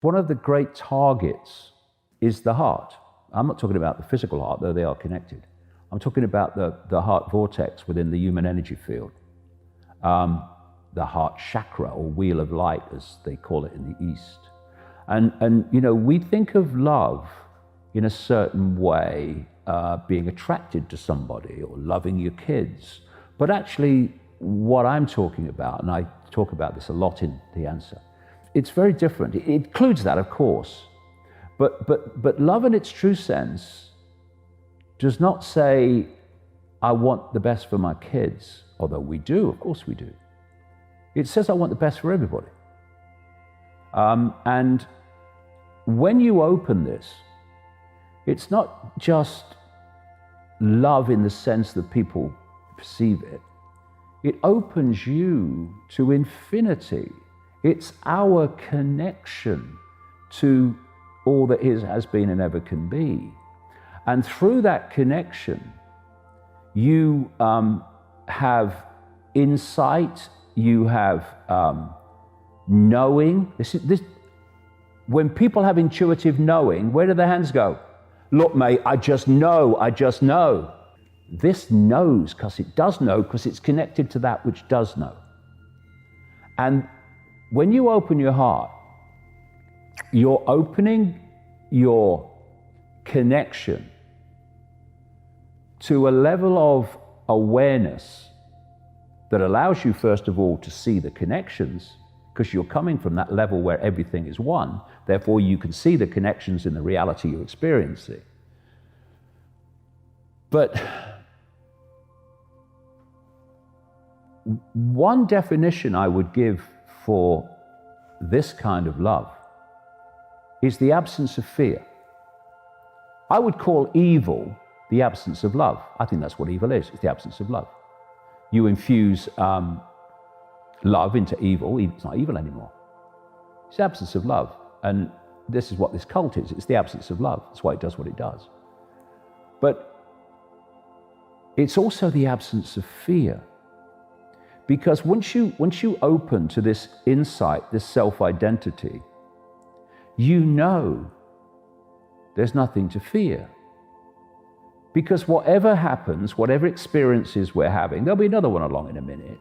One of the great targets is the heart. I'm not talking about the physical heart, though they are connected. I'm talking about the heart vortex within the human energy field. The heart chakra, or wheel of light, as they call it in the East. And you know, we think of love in a certain way, being attracted to somebody or loving your kids. But actually, what I'm talking about, and I talk about this a lot in the answer, it's very different. It includes that, of course, but love in its true sense does not say, I want the best for my kids, although we do, of course we do. It says, I want the best for everybody. And when you open this, it's not just love in the sense that people perceive it. It opens you to infinity. It's our connection to all that is, has been, and ever can be. And through that connection, you have insight, you have knowing. When people have intuitive knowing, where do their hands go? Look, mate, I just know, I just know. This knows because it does know, because it's connected to that which does know. And when you open your heart, you're opening your connection to a level of awareness that allows you, first of all, to see the connections, because you're coming from that level where everything is one. Therefore, you can see the connections in the reality you're experiencing. But one definition I would give for this kind of love is the absence of fear. I would call evil the absence of love. I think that's what evil is. It's the absence of love. You infuse love into evil, it's not evil anymore. It's the absence of love. And this is what this cult is. It's the absence of love. That's why it does what it does. But it's also the absence of fear. Because once you open to this insight, this self-identity, you know there's nothing to fear. Because whatever happens, whatever experiences we're having, there'll be another one along in a minute,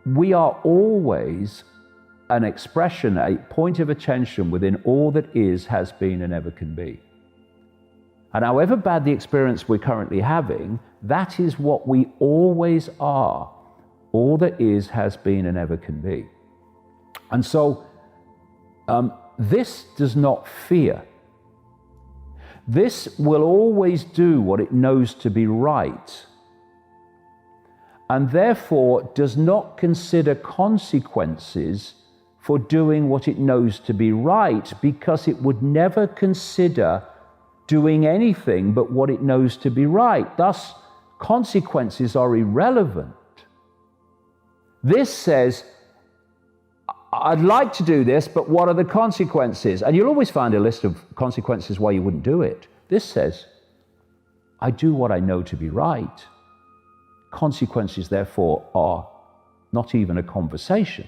we are always an expression, a point of attention within all that is, has been, and ever can be. And however bad the experience we're currently having, that is what we always are. All that is, has been, and ever can be. And so this does not fear. This will always do what it knows to be right, and therefore does not consider consequences for doing what it knows to be right, because it would never consider doing anything but what it knows to be right. Thus, consequences are irrelevant. This says, I'd like to do this, but what are the consequences? And you'll always find a list of consequences why you wouldn't do it. This says, I do what I know to be right. Consequences, therefore, are not even a conversation.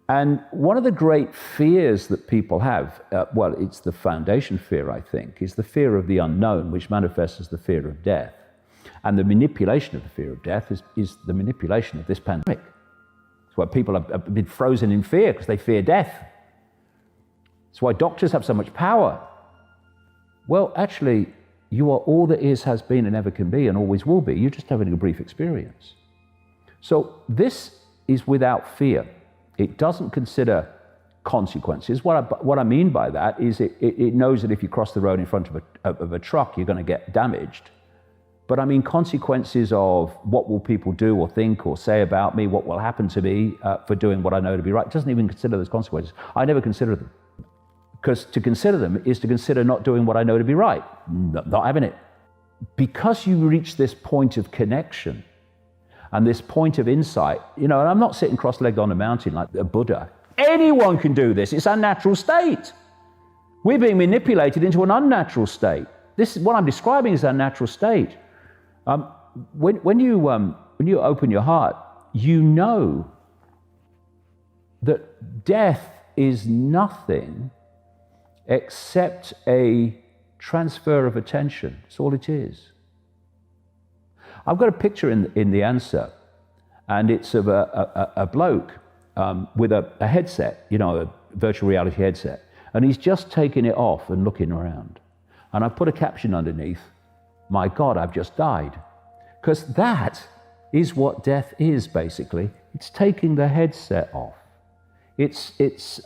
And one of the great fears that people have, well, it's the foundation fear, I think, is the fear of the unknown, which manifests as the fear of death. And the manipulation of the fear of death is the manipulation of this pandemic. It's why people have been frozen in fear, because they fear death. It's why doctors have so much power. Well, actually, you are all that is, has been, and ever can be, and always will be. You're just having a brief experience. So this is without fear. It doesn't consider consequences. What I mean by that is it knows that if you cross the road in front of a truck, you're going to get damaged. But I mean consequences of what will people do or think or say about me, what will happen to me for doing what I know to be right. It doesn't even consider those consequences. I never consider them. Because to consider them is to consider not doing what I know to be right, not having it. Because you reach this point of connection and this point of insight, you know, and I'm not sitting cross-legged on a mountain like a Buddha. Anyone can do this. It's our natural state. We're being manipulated into an unnatural state. This is what I'm describing as our natural state. When you open your heart, you know that death is nothing except a transfer of attention. That's all it is. I've got a picture in the answer, and it's of a bloke with a headset, a virtual reality headset, and he's just taking it off and looking around. And I put a caption underneath, "My God, I've just died." Because that is what death is, basically. It's taking the headset off. It's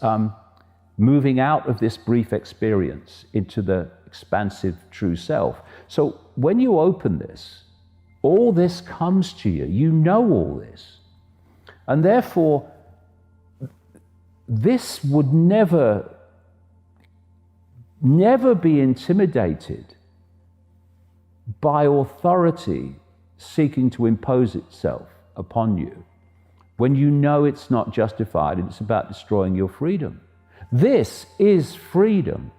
moving out of this brief experience into the expansive true self. So when you open this, all this comes to you. You know all this. And therefore, this would never be intimidated by authority seeking to impose itself upon you when you know it's not justified and it's about destroying your freedom. This is freedom.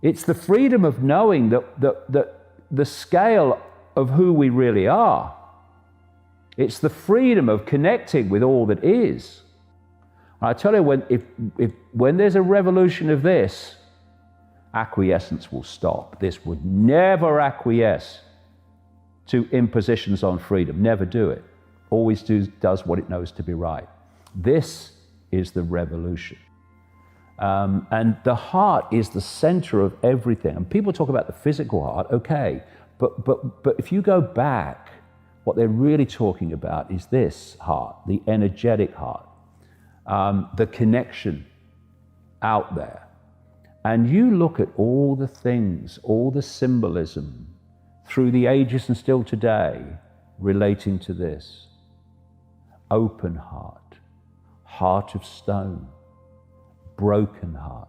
It's the freedom of knowing that the scale of who we really are. It's the freedom of connecting with all that is. I tell you, when there's a revolution of this, acquiescence will stop. This would never acquiesce to impositions on freedom. Never do it. Always does what it knows to be right. This is the revolution. And the heart is the center of everything. And people talk about the physical heart, okay, but if you go back, what they're really talking about is this heart, the energetic heart, the connection out there. And you look at all the things, all the symbolism through the ages and still today relating to this. Open heart, heart of stone, broken heart.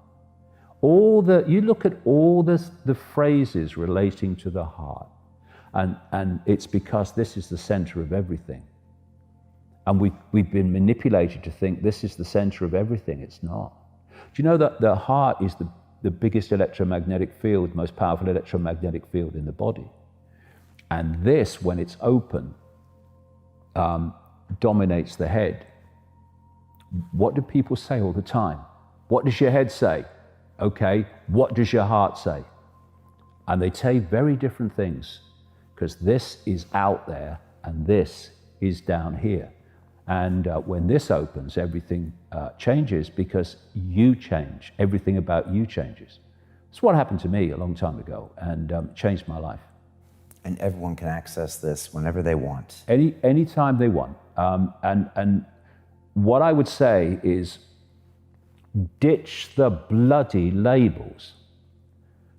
You look at all the phrases relating to the heart, and it's because this is the center of everything. And we've been manipulated to think this is the center of everything. It's not. Do you know that the heart is the biggest electromagnetic field, most powerful electromagnetic field in the body? And this, when it's open, dominates the head. What do people say all the time? What does your head say? Okay, what does your heart say? And they say very different things, because this is out there and this is down here. And when this opens, everything changes, because you change. Everything about you changes. It's what happened to me a long time ago, and changed my life. And everyone can access this whenever they want. Anytime they want. And what I would say is, ditch the bloody labels.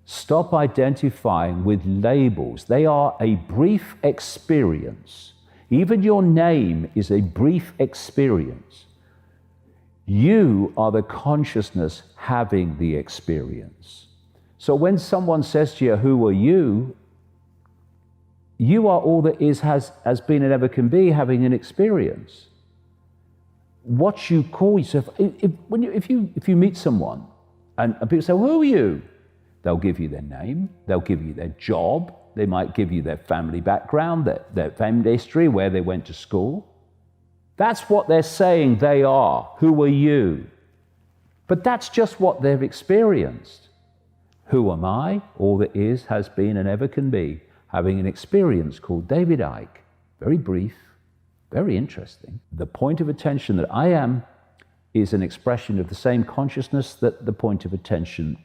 Stop identifying with labels. They are a brief experience. Even your name is a brief experience. You are the consciousness having the experience. So when someone says to you, "Who are you?" You are all that is, has been, and ever can be, having an experience. What you call yourself, if you meet someone and people say, "Who are you?" They'll give you their name, they'll give you their job, they might give you their family background, their family history, where they went to school. That's what they're saying they are. Who are you? But that's just what they've experienced. Who am I? All that is, has been, and ever can be, having an experience called David Icke. Very brief, very interesting. The point of attention that I am is an expression of the same consciousness that the point of attention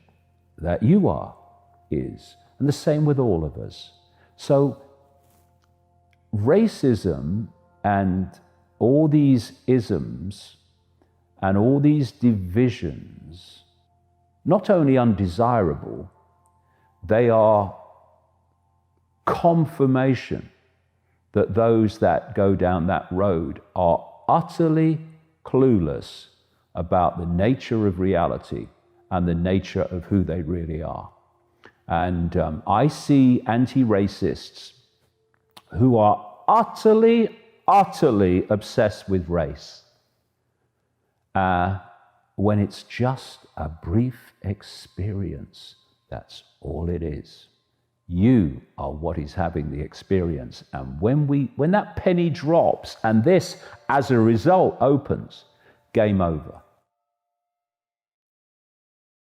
that you are is. And the same with all of us. So racism and all these isms and all these divisions, not only undesirable, they are confirmation that those that go down that road are utterly clueless about the nature of reality and the nature of who they really are. And I see anti-racists who are utterly obsessed with race, when it's just a brief experience. That's all it is. You are what is having the experience. And when that penny drops and this, as a result, opens, game over.